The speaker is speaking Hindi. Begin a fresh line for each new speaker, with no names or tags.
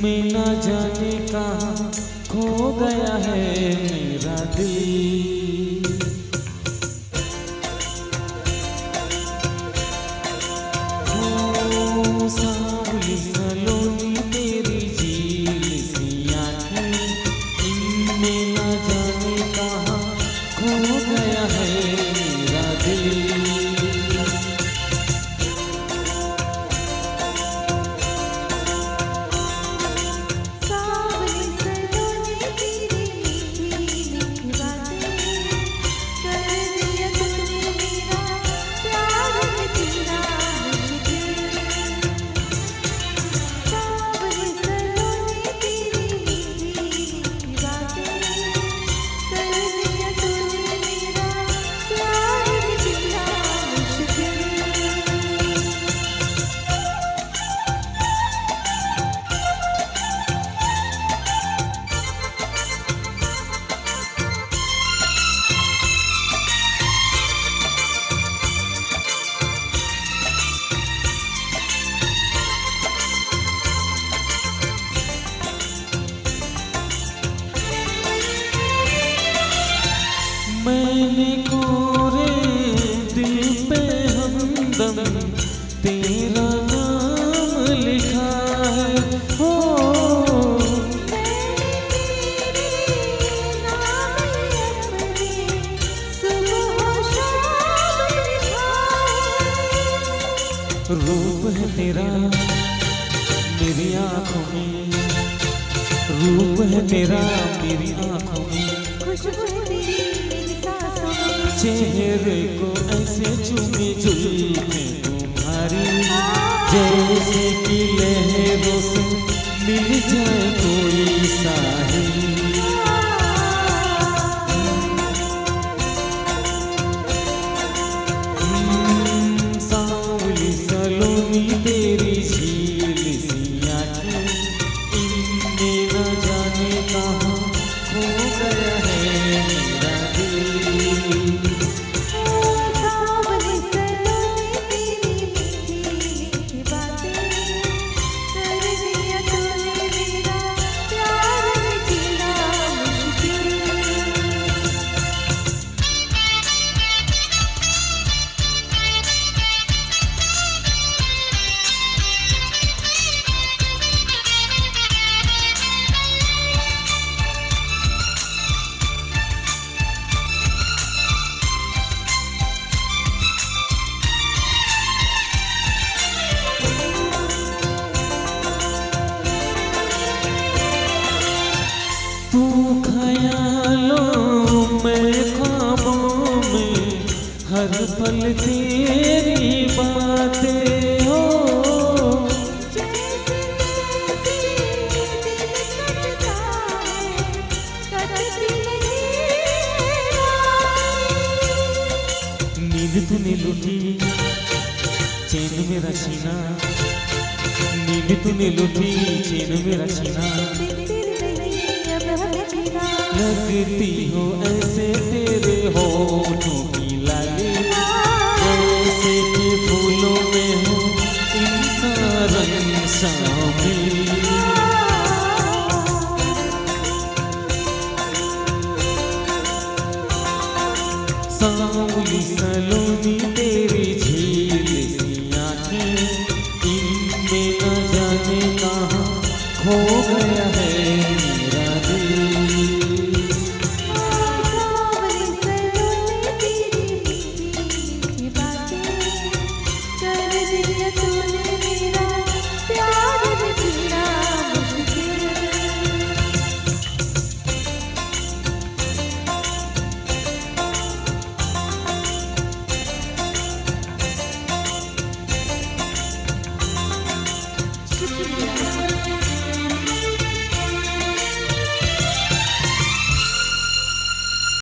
इनमें न जाने कहाँ खो गया है मेरा दिल। ओ सांवली सलोनी तेरी झील सी आँखें, इनमें न जाने कहाँ खो गया है मेरा दिल। मैंने कोरे दिल पे हमदम तेरा नाम लिखा है। हो रूप है तेरा मेरी आँखों में, रूप है तेरा मेरी आँखों में, चेहरे को ऐसे चूमे जुल्फे तुम्हारी, जैसे कि लहरों से मिल जाए कोई साहिल। सांवली सलोनी तेरी झील सी आँखें, इनमें न जाने कहाँ खो गया है मेरा दिल। तू ख्यालों में ख्वाबों में हर पल तेरी बातें हो, नींद तूने लूटी चैन मेरा सीना, नींद तूने लूटी चैन मेरा सीना। लगती हो ऐसे तेरे होठों की लाली, जैसे कि फूलों में हो इनका रंग शामिल। सांवली सलोनी तेरी झील सी आँखें, इनमें न जाने कहाँ खो गया है